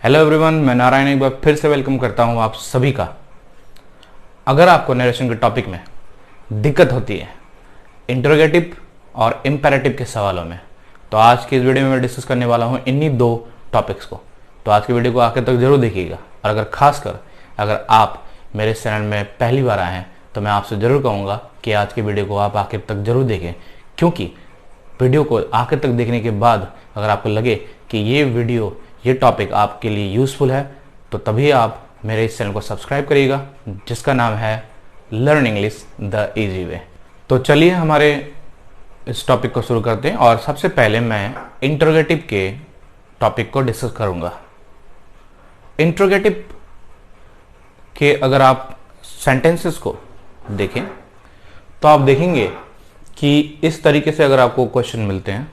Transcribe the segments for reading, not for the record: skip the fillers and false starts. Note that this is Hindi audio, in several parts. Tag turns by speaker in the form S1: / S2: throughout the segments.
S1: हेलो एवरीवन, मैं नारायण एक बार फिर से वेलकम करता हूं आप सभी का। अगर आपको नरेशन के टॉपिक में दिक्कत होती है इंटरोगेटिव और इम्पेरेटिव के सवालों में, तो आज की इस वीडियो में मैं डिस्कस करने वाला हूं इन्हीं दो टॉपिक्स को। तो आज की वीडियो को आखिर तक जरूर देखिएगा। और अगर खासकर अगर आप मेरे चैनल में पहली बार आए हैं तो मैं आपसे ज़रूर कहूँगा कि आज की वीडियो को आप आखिर तक जरूर देखें, क्योंकि वीडियो को आखिर तक देखने के बाद अगर आपको लगे कि ये टॉपिक आपके लिए यूज़फुल है तो तभी आप मेरे इस चैनल को सब्सक्राइब करिएगा, जिसका नाम है learn English the easy way. तो चलिए हमारे इस टॉपिक को शुरू करते हैं। और सबसे पहले मैं इंटरोगेटिव के टॉपिक को डिस्कस करूंगा। इंटरोगेटिव के अगर आप सेंटेंसेस को देखें तो आप देखेंगे कि इस तरीके से अगर आपको क्वेश्चन मिलते हैं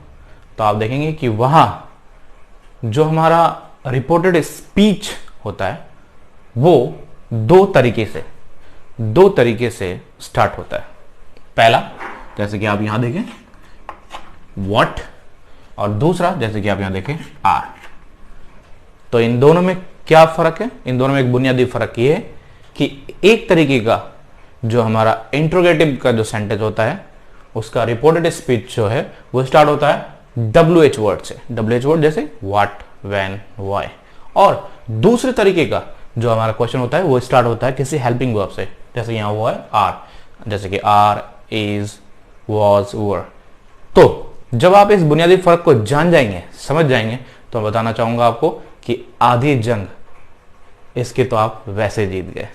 S1: तो आप देखेंगे कि वहां जो हमारा रिपोर्टेड स्पीच होता है वो दो तरीके से स्टार्ट होता है। पहला, जैसे कि आप यहां देखें व्हाट, और दूसरा जैसे कि आप यहां देखें आर। तो इन दोनों में क्या फर्क है? इन दोनों में एक बुनियादी फर्क ये है कि एक तरीके का जो हमारा इंट्रोगेटिव का जो सेंटेंस होता है उसका रिपोर्टेड स्पीच जो है वो स्टार्ट होता है WH वर्ड से। WH वर्ड जैसे व्हाट, व्हेन, व्हाई। और दूसरे तरीके का जो हमारा क्वेश्चन होता है वो स्टार्ट होता है किसी हेल्पिंग वर्ब से, जैसे यहां हुआ है आर, जैसे कि आर, इज, वॉज, वर। तो जब आप इस बुनियादी फर्क को जान जाएंगे, समझ जाएंगे, तो मैं बताना चाहूंगा आपको कि आधी जंग इसके तो आप वैसे जीत गए।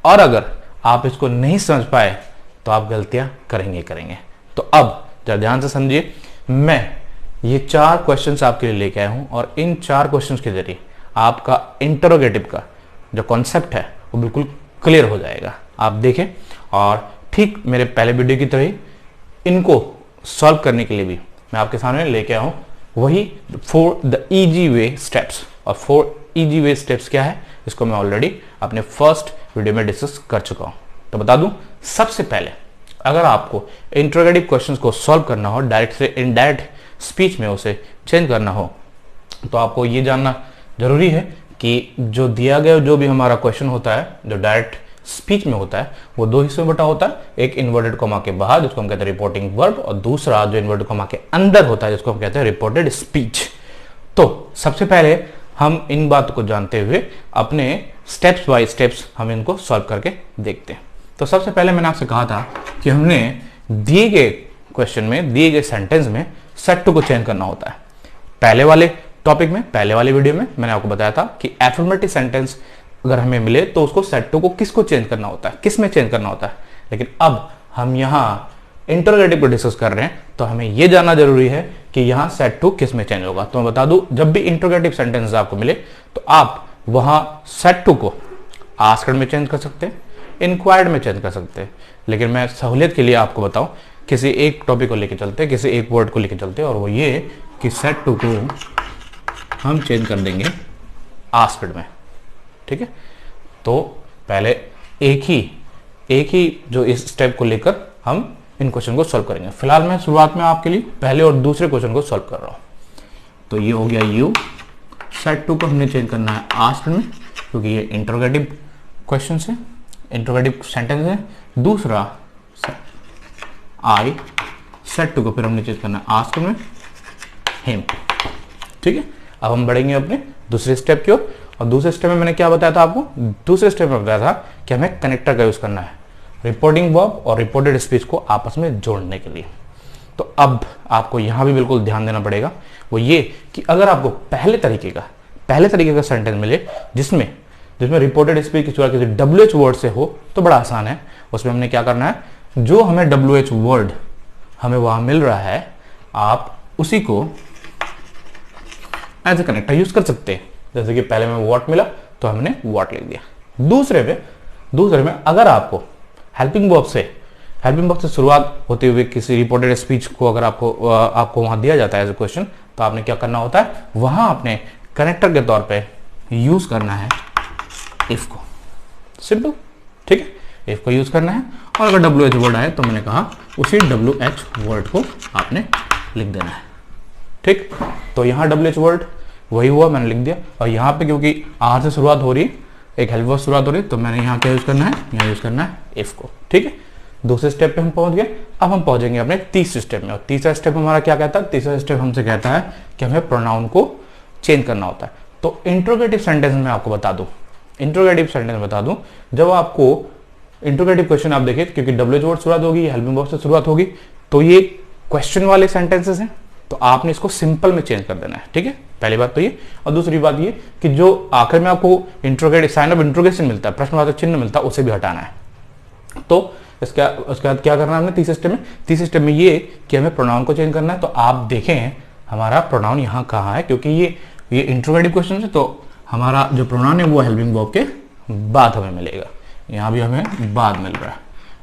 S1: और अगर आप इसको नहीं समझ पाए तो आप गलतियां करेंगे। तो अब जरा ध्यान से समझिए, मैं ये 4 क्वेश्चंस आपके लिए लेके आया हूं और इन 4 क्वेश्चंस के जरिए आपका इंटरोगेटिव का जो कॉन्सेप्ट है वो बिल्कुल क्लियर हो जाएगा। आप देखें, और ठीक मेरे पहले वीडियो की तरह ही इनको सॉल्व करने के लिए भी मैं आपके सामने लेके आया हूं वही 4 द इजी वे स्टेप्स। और 4 इजी वे स्टेप्स क्या है इसको मैं ऑलरेडी अपने फर्स्ट वीडियो में डिस्कस कर चुका हूं। तो बता दूं, सबसे पहले अगर आपको इंटरोगेटिव क्वेश्चंस को सॉल्व करना हो, डायरेक्ट से इनडायरेक्ट स्पीच में उसे चेंज करना हो, तो आपको ये जानना जरूरी है कि जो दिया गया जो भी हमारा क्वेश्चन होता है जो डायरेक्ट स्पीच में होता है वो 2 हिस्सों में बटा होता है। एक इन्वर्टेड कॉमा के बाहर जिसको हम कहते हैं रिपोर्टिंग वर्ब, और दूसरा जो इन्वर्टेड कॉमा के अंदर होता है जिसको हम कहते हैं रिपोर्टेड स्पीच। तो सबसे पहले हम इन बात को जानते हुए अपने स्टेप्स बाय स्टेप्स हम इनको सॉल्व करके देखते हैं। तो सबसे पहले मैंने आपसे कहा था कि हमने दिए गए क्वेश्चन में, दिए गए सेंटेंस में सेट टू को चेंज करना होता है। पहले वाले टॉपिक में, पहले वाले वीडियो में मैंने आपको बताया था कि एफर्मेटिव सेंटेंस अगर हमें मिले तो उसको सेट टू को किसको चेंज करना होता है, किस में चेंज करना होता है। लेकिन अब हम यहां इंटरोगेटिव को डिस्कस कर रहे हैं तो हमें यह जानना जरूरी है कि यहां सेट टू किस में चेंज होगा। तो मैं बता दूं, जब भी इंटरोगेटिव सेंटेंस आपको मिले तो आप वहां सेट टू को आस्क्ड में चेंज कर सकते हैं, इंक्वायर्ड में चेंज कर सकते हैं। लेकिन मैं सहूलियत के लिए आपको बताऊं, किसी एक टॉपिक को लेकर चलते हैं, किसी एक वर्ड को लेकर चलते हैं, और वो ये कि सेट टू को हम चेंज कर देंगे आस्क्ड में। ठीक है, तो पहले एक ही जो इस स्टेप को लेकर हम इन क्वेश्चन को सॉल्व करेंगे। फिलहाल मैं शुरुआत में आपके लिए पहले और दूसरे क्वेश्चन को सॉल्व कर रहा हूं। तो ये हो गया यू, सेट टू को हमने चेंज करना है आस्क्ड में, क्योंकि ये इंटरोगेटिव क्वेश्चन है, इंटरोगेटिव सेंटेंस है। दूसरा आई, सेट टू को फिर हमने चेंज करना है आस्क्ड में हिम। ठीक है, अब हम बढ़ेंगे अपने दूसरे स्टेप की ओर। और दूसरे स्टेप में मैंने क्या बताया था आपको? दूसरे स्टेप में बताया था कि हमें कनेक्टर का यूज करना है रिपोर्टिंग वर्ब और रिपोर्टेड स्पीच को आपस में जोड़ने के लिए। तो अब आपको यहां भी बिल्कुल ध्यान देना पड़ेगा, वो ये कि अगर आपको पहले तरीके का सेंटेंस मिले जिसमें रिपोर्टेड स्पीच की शुरुआत किसी WH वर्ड से हो तो बड़ा आसान है। उसमें हमने क्या करना है, जो हमें WH वर्ड हमें वहां मिल रहा है आप उसी को एज ए कनेक्टर यूज कर सकते हैं। जैसे कि पहले में व्हाट मिला तो हमने व्हाट लिख दिया। दूसरे में अगर आपको हेल्पिंग वर्ब से शुरुआत होते हुए किसी रिपोर्टेड स्पीच को अगर आपको वहां दिया जाता है एज ए क्वेश्चन, तो आपने क्या करना होता है, वहां अपने कनेक्टर के तौर पे यूज करना है इफ को। सिंपल, ठीक है, इफ को यूज करना है। और अगर WH वर्ड आए तो मैंने कहा उसी WH वर्ड को आपने लिख देना है। ठीक, तो यहां WH वर्ड वही हुआ, मैंने लिख दिया। और यहाँ पे क्योंकि आर से शुरुआत हो रही है, एक हेल्प वर्ब शुरुआत हो रही है, तो मैंने यहाँ क्या यूज करना है, यहाँ यूज करना है इफ को। ठीक है, दूसरे स्टेप पे हम पहुंच गए। अब हम पहुंचेंगे अपने तीसरे स्टेप में, और तीसरा स्टेप हमारा क्या कहता है, तीसरा स्टेप हमसे कहता है कि हमें प्रोनाउन को चेंज करना होता है। तो इंट्रोगेटिव सेंटेंस में आपको बता दूं, इंट्रोगेटिव सेंटेंस बता दूं, जब आपको इंट्रोगेटिव क्वेश्चन आप देखिए, क्योंकि डब्ल्यू वर्ड शुरुआत होगी, हेल्पिंग वर्ब से शुरुआत होगी, तो ये क्वेश्चन वाले सेंटेंसेस हैं, तो आपने इसको सिंपल में चेंज कर देना है। ठीक है, पहली बात तो ये। और दूसरी बात ये कि जो आखिर में आपको इंट्रोगेटिव साइन ऑफ इंट्रोगेशन मिलता है, प्रश्नवाचक चिन्ह मिलता है, उसे भी हटाना है। तो उसके बाद क्या करना है हमने तीसरे स्टेप में, तीसरे स्टेप में ये कि हमें प्रोनाउन को चेंज करना है। तो आप देखें हमारा प्रोनाउन यहाँ कहाँ है, क्योंकि ये इंट्रोगेटिव क्वेश्चन है, तो हमारा जो प्रोनाउन है वो हेल्पिंग वर्ब के बाद हमें मिलेगा, यहाँ भी हमें बाद मिल रहा है।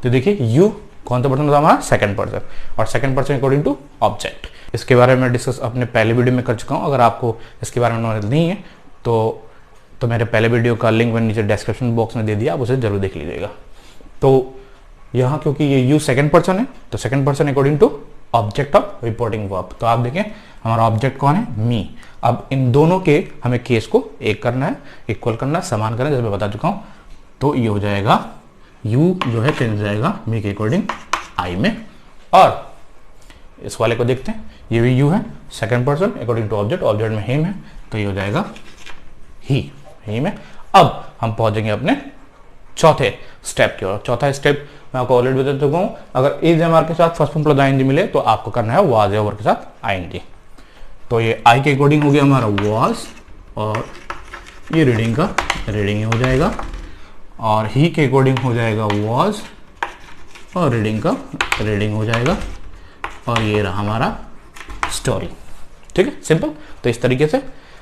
S1: तो देखिए यू कौन सा पर्सन होता है हमारा, सेकंड पर्सन, और second person according to object. इसके बारे में डिस्कस अपने पहले वीडियो में कर चुका हूँ। अगर आपको इसके बारे में नॉलेज नहीं है तो मेरे पहले वीडियो का लिंक मैंने नीचे डिस्क्रिप्शन बॉक्स में दे दिया, आप उसे जरूर देख लीजिएगा। तो यहाँ क्योंकि ये यू सेकंड पर्सन है, तो second person according to object of reporting verb. तो आप देखें हमारा ऑब्जेक्ट कौन है, मी। अब इन दोनों के हमें केस को एक करना है, इक्वल करना है, समान करना है, जैसे मैं बता चुका हूँ। तो ये हो जाएगा यू जो है चेंज हो जाएगा मी के अकॉर्डिंग आई में। और इस वाले को देखते हैं, ये भी यू है second person according to object, object में हिम है, तो ये हो जाएगा ही में। अब हम पहुंचेंगे अपने चौथे स्टेप की ओर। चौथा स्टेप मैं आपको ऑलरेडी बता चुका हूं, अगर इज एम आर के साथ फर्स्ट फॉर्म प्लस आईएनजी मिले तो आपको करना है वाज या वर के साथ आईएनजी। तो ये आई के अकॉर्डिंग हो गया हमारा वाज, और ये रीडिंग का रीडिंग हो जाएगा, और ही के अकॉर्डिंग हो जाएगा वाज, और रीडिंग का रीडिंग हो जाएगा, और ये रहा हमारा स्टोरी। ठीक है, सिंपल। तो इस तरीके से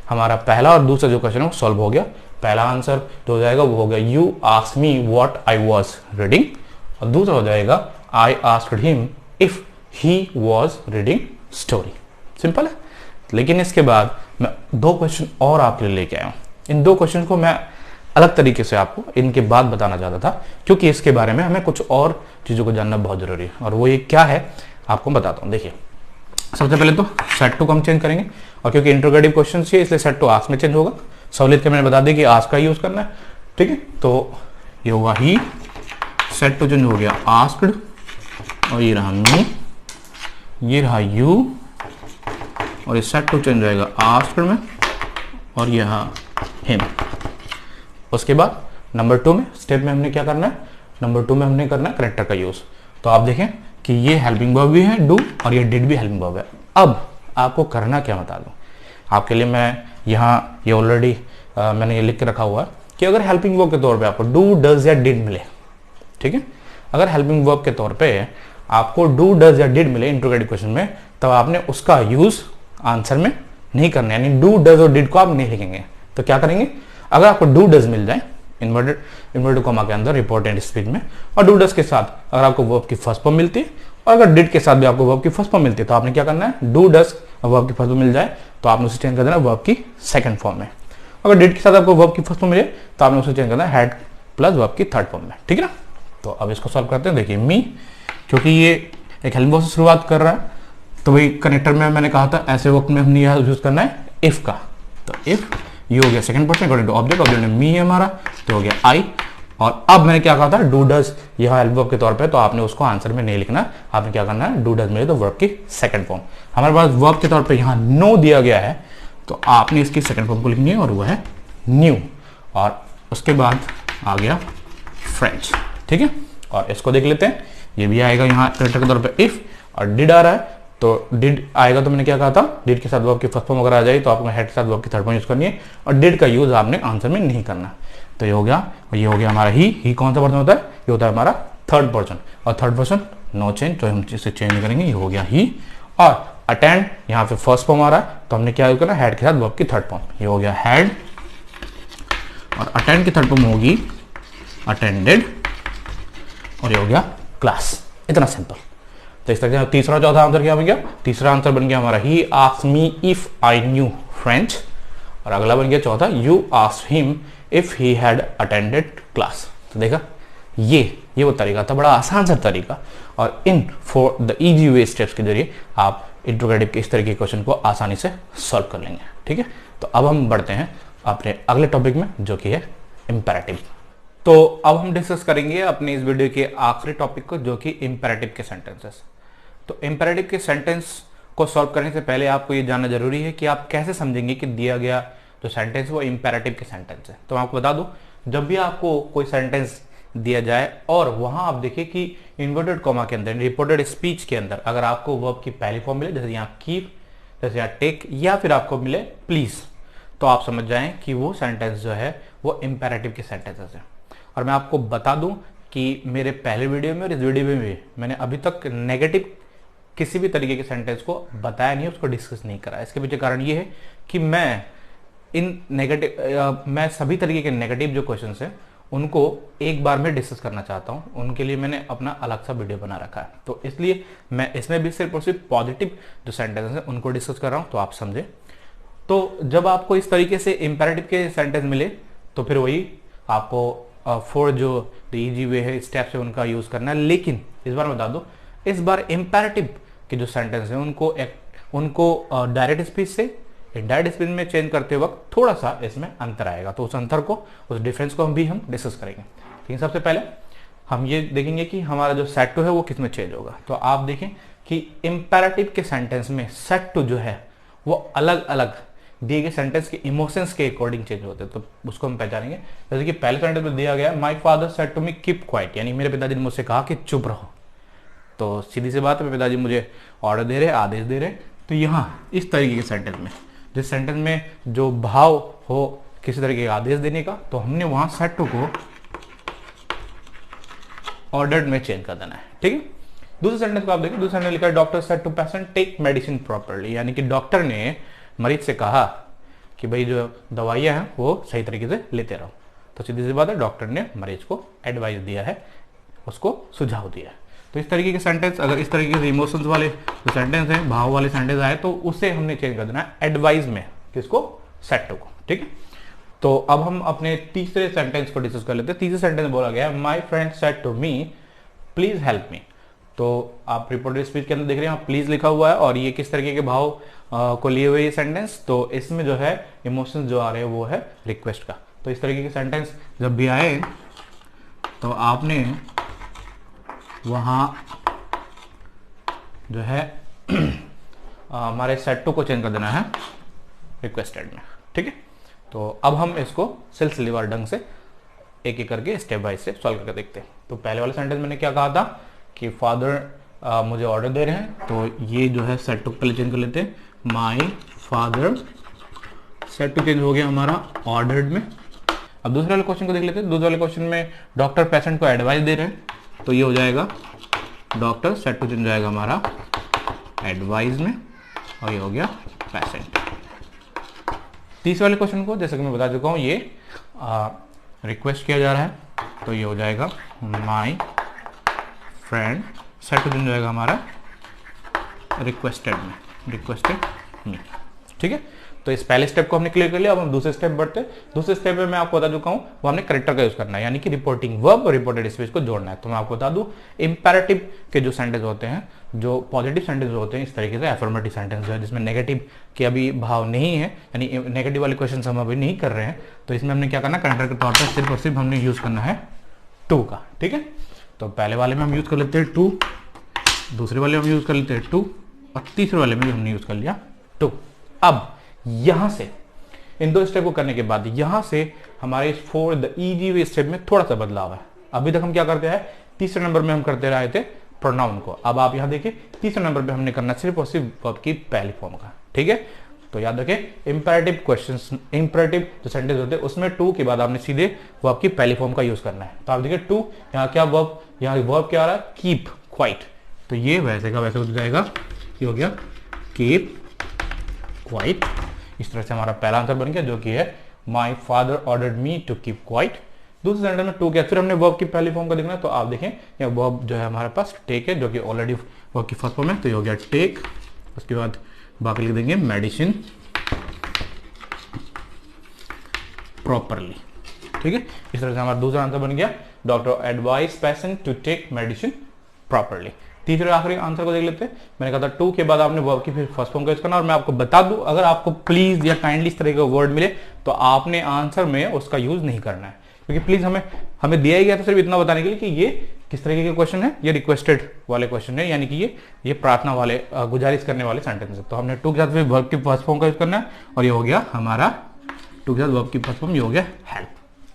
S1: हमारा पहला और दूसरा जो क्वेश्चन है वो सॉल्व हो गया। पहला आंसर जो हो जाएगा वो हो गया you asked me what I was reading, और दूसरा हो जाएगा I asked him if he was reading story. Simple है। लेकिन इसके बाद मैं दो क्वेश्चन और आपके लिए लेके आया हूं। इन दो क्वेश्चन को मैं अलग तरीके से आपको इनके बाद बताना चाहता था, क्योंकि इसके बारे में हमें कुछ और चीजों को जानना बहुत जरूरी है, और वो ये क्या है आपको बताता हूं। देखिए सबसे पहले तो सेट टू को हम चेंज करेंगे, और क्योंकि इंट्रोगेटिव क्वेश्चन है इसलिए सेट टू आस्क में चेंज होगा। सहूलियत के मैंने बता दी कि आस्क का यूज करना है। ठीक है, तो ये होगा ही, सेट टू चेंज हो गया आस्क्ड, और ये रहा मी, ये रहा यू, और ये सेट टू चेंज जाएगा आस्क्ड में, और ये रहा हिम। उसके बाद नंबर 2 में स्टेप में हमने क्या करना है, नंबर 2 में हमने करना है करेक्टर का यूज। तो आप देखें कि ये हेल्पिंग वर्ब भी है डू, और ये डिड भी हेल्पिंग वर्ब है। अब आपको करना क्या बता दूं आपके लिए, मैं यहाँ ये ऑलरेडी मैंने ये लिख के रखा हुआ है कि अगर हेल्पिंग वर्ब के तौर पे आपको डू डज या डिड मिले, ठीक है, अगर हेल्पिंग वर्ब के तौर पे आपको डू डज या डिड मिले इंट्रोगेटिव क्वेश्चन में, तब आपने उसका यूज आंसर में नहीं करना, यानी डू डज और डिड को आप नहीं लिखेंगे। तो क्या करेंगे, अगर आपको डू डज मिल जाए इन्वर्टेड कॉमा के अंदर रिपोर्टेड स्पीच में, और डू डज के साथ अगर आपको वर्ब की फर्स्ट फॉर्म मिलती है, और अगर डिड के साथ भी आपको वर्ब की फर्स्ट फॉर्म मिलती है, तो आपने क्या करना है, डू डज वर्ब की फर्स्ट फॉर्म मिल जाए तो आपने उसे चेंज कर देना वर्ब की सेकंड फॉर्म में। अगर डिड के साथ आपको वर्ब की फर्स्ट फॉर्म मिले तो आपने उसे चेंज करना है हैड प्लस वर्ब की थर्ड फॉर्म में। ठीक है ना, तो अब इसको सॉल्व करते हैं। देखिए मी, क्योंकि ये एक हेल्पिंग वर्ब से शुरुआत कर रहा है, तो वही कनेक्टर में मैंने कहा था ऐसे वक्त में हमने यह यूज करना है इफ का। तो इफ ये हो गया second person according to object, object में मी है हमारा, तो हो गया आई। और अब मैंने क्या कहा था, डू डज यह हेल्प वर्ब के तौर पे, तो आपने उसको आंसर में नहीं लिखना, आपने क्या करना है, डू डज मिले तो वर्ब की सेकंड फॉर्म। हमारे पास वर्ब के तौर पे यहाँ नो दिया गया है, तो आपने इसकी सेकंड फॉर्म को लिखनी है, और वो है न्यू। और उसके बाद आ गया फ्रेंच। ठीक है, और इसको देख लेते हैं, ये भी आएगा यहाँ कैरेक्टर के तौर पे इफ, और डिड आ रहा है, तो डिड आएगा, तो मैंने क्या कहा था, डिड के साथ वर्ब की फर्स्ट फॉर्म अगर आ जाए तो आपको हेड के साथ वर्ब की थर्ड फॉर्म यूज करनी है, और डिड का यूज आपने आंसर में नहीं करना। तो ये हो गया, और ये हो गया हमारा ही कौन सा पर्सन होता है, ये होता है हमारा थर्ड पर्सन, और थर्ड पर्सन नो चेंज, तो हम इसे चेंज करेंगे, ये हो गया ही। और अटेंड, यहाँ पे फर्स्ट फॉर्म आ रहा है, तो हमने क्या यूज करना, हेड के साथ वर्ब की थर्ड फॉर्म, ये हो गया हैड, और अटेंड की थर्ड फॉर्म होगी अटेंडेड, और ये हो गया क्लास। इतना सिंपल। तो इस तरह से तीसरा चौथा आंसर क्या बन गया, तीसरा आंसर बन गया हमारा he asked me if I knew French, और अगला बन गया चौथा you asked him if he had attended class. तो देखा, ये वो तरीका था, बड़ा आसान सा तरीका, और in for the easy way steps के जरिए आप इंट्रोगेटिव के इस तरह के क्वेश्चन को आसानी से सॉल्व कर लेंगे। ठीक है, तो अब हम बढ़ते हैं अपने अगले टॉपिक में जो कि है इंपेरेटिव। तो अब हम डिस्कस करेंगे अपने इस वीडियो के आखिरी टॉपिक को जो कि इंपेरेटिव के सेंटेंसेस। तो इंपेरेटिव के सेंटेंस को सॉल्व करने से पहले आपको ये जानना जरूरी है कि आप कैसे समझेंगे कि दिया गया जो सेंटेंस वो इंपेरेटिव के सेंटेंस है। तो मैं आपको बता दूं, जब भी आपको कोई सेंटेंस दिया जाए और वहां आप देखिए कि इन्वर्टेड कॉमा के अंदर रिपोर्टेड स्पीच के अंदर अगर आपको वर्ब की पहली फॉर्म मिले, जैसे यहाँ कीप, जैसे यहाँ टेक, या फिर आपको मिले प्लीज, तो आप समझ जाएं कि वो सेंटेंस जो है वो इंपेरेटिव के सेंटेंसेस है। और मैं आपको बता दूं कि मेरे पहले वीडियो में और इस वीडियो में भी मैंने अभी तक नेगेटिव किसी भी तरीके के सेंटेंस को बताया नहीं, उसको डिस्कस नहीं करा। इसके पीछे कारण ये है कि मैं सभी तरीके के नेगेटिव जो क्वेश्चंस हैं उनको एक बार में डिस्कस करना चाहता हूं। उनके लिए मैंने अपना अलग सा वीडियो बना रखा है, तो इसलिए मैं इसमें भी सिर्फ और सिर्फ पॉजिटिव जो सेंटेंस है उनको डिस्कस कर रहा हूं, तो आप समझे। तो जब आपको इस तरीके से इंपेरेटिव के सेंटेंस मिले तो फिर वही आपको फोर जो इजी वे है स्टेप से उनका यूज करना है। लेकिन इस बार बता दो, इस बार इंपेरेटिव के जो सेंटेंस है उनको डायरेक्ट स्पीच से इनडायरेक्ट स्पीच में चेंज करते वक्त थोड़ा सा इसमें अंतर आएगा, तो उस अंतर को, उस डिफरेंस को हम डिस्कस करेंगे। लेकिन सबसे पहले हम ये देखेंगे कि हमारा जो सेट टू है वो किस में चेंज होगा। तो आप देखें कि इंपेरेटिव के सेंटेंस में सेट टू जो है वो अलग अलग दिए गए सेंटेंस के इमोशंस के अकॉर्डिंग चेंज होते हैं, तो उसको हम पहचानेंगे। जैसे कि पहले सेंटेंस में दिया गया my father said to me keep quiet, यानी मेरे पिताजी ने मुझसे कहा कि चुप रहो। तो सीधी सी बात है, मेरे पिताजी मुझे ऑर्डर दे रहे, आदेश दे रहे। तो यहाँ इस तरीके के सेंटेंस में, जिस सेंटेंस में जो भाव हो किसी तरीके का आदेश देने का, तो हमने वहां सेट टू को ऑर्डर्ड में चेंज कर देना है। ठीक है, दूसरे सेंटेंस को आप देखिए, दूसरे सेंटेंस लिखा है doctor said to patient take medicine properly, यानी कि डॉक्टर ने मरीज से कहा कि भाई जो दवाइयां हैं वो सही तरीके से लेते रहो। तो सीधी सी बात है, डॉक्टर ने मरीज को एडवाइस दिया है, उसको सुझाव दिया है। तो इस तरीके के सेंटेंस, अगर इस तरीके से इमोशंस वाले जो सेंटेंस हैं, भाव वाले सेंटेंस आए, तो उससे हमने चेंज कर देना है एडवाइस में, किसको, सेट टू को। ठीक है, तो अब हम अपने तीसरे सेंटेंस को डिस्कस कर लेते हैं। तीसरे सेंटेंस बोला गया है my friend said to me please help me. तो आप रिपोर्टेड स्पीच के अंदर देख रहे हैं प्लीज लिखा हुआ है, और ये किस तरीके के भाव को लिए हुए ये सेंटेंस, तो इसमें जो है इमोशंस जो आ रहे हैं वो है रिक्वेस्ट का। तो इस तरीके के सेंटेंस जब भी आए तो आपने वहां जो है हमारे सेट टू को चेंज कर देना है रिक्वेस्टेड में। ठीक है, तो अब हम इसको सिलसिलेवार ढंग से एक एक करके स्टेप बाय स्टेप सॉल्व करके देखते हैं। तो पहले वाले सेंटेंस मैंने क्या कहा था कि फादर मुझे ऑर्डर दे रहे हैं, तो ये जो है सेट टू पहले चेंज कर लेते हैं, my father, said to change हो गया हमारा ऑर्डर्ड में। अब दूसरे वाले क्वेश्चन को देख लेते हैं। दूसरे वाले क्वेश्चन में डॉक्टर पेशेंट को एडवाइस दे रहे हैं, तो ये हो जाएगा डॉक्टर, सेट टू चेंज हो जाएगा हमारा एडवाइस में, और ये हो गया पेशेंट। तीसरे वाले क्वेश्चन को जैसे कि मैं बता चुका हूं, ये रिक्वेस्ट किया जा रहा है, तो ये हो जाएगा my friend, said to change हो जाएगा हमारा रिक्वेस्टेड में, रिक्वेस्टेड मी। ठीक है, तो इस पहले स्टेप को हमने क्लियर कर लिया। अब हम दूसरे स्टेप बढ़ते हैं। दूसरे स्टेप में मैं आपको बता चुका हूं, वो हमने करेक्टर का यूज करना है, यानी कि रिपोर्टिंग वर्ब और रिपोर्टेड स्पीच को जोड़ना है। तो मैं आपको बता दूं, इंपेरेटिव के जो सेंटेंस होते हैं, जो पॉजिटिव सेंटेंस होते हैं, इस तरीके से एफर्मेटिव सेंटेंस है जिसमें नेगेटिव के अभी भाव नहीं है, यानी नेगेटिव वाले क्वेश्चन हम अभी नहीं कर रहे हैं, तो इसमें हमने क्या करना, करेक्टर के तौर पर सिर्फ और सिर्फ हमने यूज करना है टू का। ठीक है, तो पहले वाले में हम यूज कर लेते हैं टू, दूसरे वाले में हम यूज कर लेते हैं टू, और तीसरे वाले में भी हमने यूज कर लिया टू। अब यहां से इन दो स्टेप को करने के बाद यहां से हमारे for the easy way step में थोड़ा सा बदलाव है। अभी तक हम क्या करते हैं, तीसरे नंबर में हम करते रहे थे प्रोनाउन को, अब आप यहां देखिए तीसरे नंबर पे हमने करना सिर्फ और सिर्फ वर्ब की पहली फॉर्म का। ठीक है, तो याद रखें इंपेरेटिव क्वेश्चंस, इंपेरेटिव जो सेंटेंस होते हैं उसमें टू के बाद आपने सीधे वर्ब की पहली फॉर्म का यूज करना है। तो आप देखिए टू, यहाँ क्या वर्ब, यहाँ वर्ब क्या आ रहा है, कीप क्वाइट, तो ये वैसे का वैसे हो जाएगा, ये हो गया कीप क्वाइट। इस तरह से हमारा पहला आंसर बन गया, जो कि है my father ordered me to keep quiet. दूसरे सेंटेंस में टू किया, फिर हमने वर्ब की पहली फॉर्म का देखना है, तो आप देखें यह वर्ब जो है हमारे पास टेक है, जो कि ऑलरेडी वर्ब की फर्स्ट फॉर्म है, तो ये हो गया टेक। उसके बाद बाकी लिख देंगे मेडिसिन प्रॉपरली। ठीक है, इस तरह से हमारा दूसरा आंसर बन गया, doctor advice patient to take medicine properly. तीसरे आखिरी आंसर को देख लेते हैं। मैंने कहा था टू के बाद आपने वर्ब की फिर फर्स्ट फॉर्म का यूज करना। और मैं आपको बता दूं, अगर आपको प्लीज या काइंडली इस तरह का वर्ड मिले तो आपने आंसर में उसका यूज नहीं करना है, क्योंकि प्लीज हमें दिया ही गया था सिर्फ इतना बताने के लिए कि ये किस तरीके के क्वेश्चन है, ये रिक्वेस्टेड वाले क्वेश्चन है, यानी कि ये प्रार्थना वाले, गुजारिश करने वाले सेंटेंस है। तो हमने टू के साथ फिर वर्ब की फर्स्ट फॉर्म का यूज करना है, और ये हो गया हमारा टू के साथ वर्ब की फर्स्ट फॉर्म, ये हो गया हेल्प।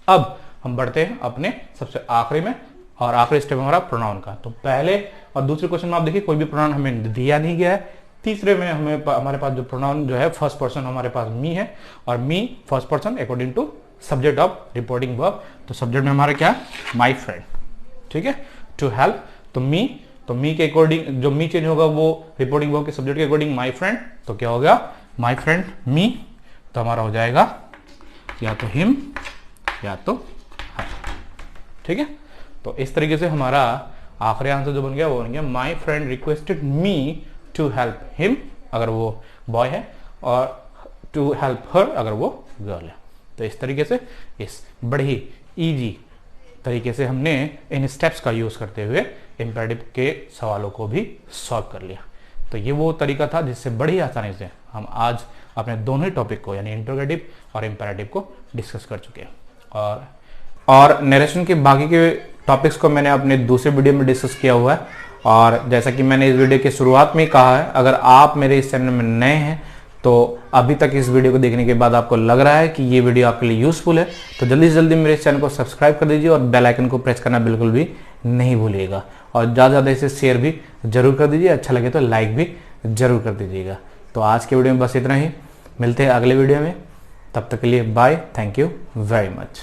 S1: अब हम बढ़ते हैं अपने सबसे आखिरी में, और आखिरी स्टेप हमारा प्रोनाउन का। तो पहले और दूसरे क्वेश्चन में आप देखिए कोई भी प्रोनाउन हमें दिया नहीं गया है। तीसरे में हमारे पास जो प्रोनाउन जो है फर्स्ट पर्सन हमारे पास मी है, और me first person according to subject of reporting verb. तो सब्जेक्ट में हमारा क्या है, माई फ्रेंड, ठीक है, टू हेल्प। तो मी के अकॉर्डिंग जो मी चेंज होगा वो रिपोर्टिंग वर्ब के सब्जेक्ट के अकॉर्डिंग माई फ्रेंड। तो क्या हो गया, माई फ्रेंड मी। तो हमारा हो जाएगा या तो हिम या तो हर, ठीक है। तो इस तरीके से हमारा आखिरी आंसर जो बन गया वो बन गया my friend requested me to help him अगर वो बॉय है, और टू हेल्प हर अगर वो गर्ल है। तो इस तरीके से इस बड़े ही इजी तरीके से हमने इन स्टेप्स का यूज करते हुए इंपेरेटिव के सवालों को भी सॉल्व कर लिया। तो ये वो तरीका था जिससे बड़ी ही आसानी से हम आज अपने दोनों ही टॉपिक को यानी इंटरोगेटिव और इंपेरेटिव को डिस्कस कर चुके हैं। और नरेशन के बाकी के टॉपिक्स को मैंने अपने दूसरे वीडियो में डिस्कस किया हुआ है। और जैसा कि मैंने इस वीडियो के शुरुआत में कहा है, अगर आप मेरे इस चैनल में नए हैं तो अभी तक इस वीडियो को देखने के बाद आपको लग रहा है कि ये वीडियो आपके लिए यूजफुल है, तो जल्दी से जल्दी मेरे इस चैनल को सब्सक्राइब कर दीजिए और बेल आइकन को प्रेस करना बिल्कुल भी नहीं भूलिएगा। और ज़्यादा ज़्यादा इसे शेयर भी जरूर कर दीजिए, अच्छा लगे तो लाइक भी जरूर कर दीजिएगा। तो आज के वीडियो में बस इतना ही, मिलते हैं अगले वीडियो में, तब तक के लिए bye, thank you very much.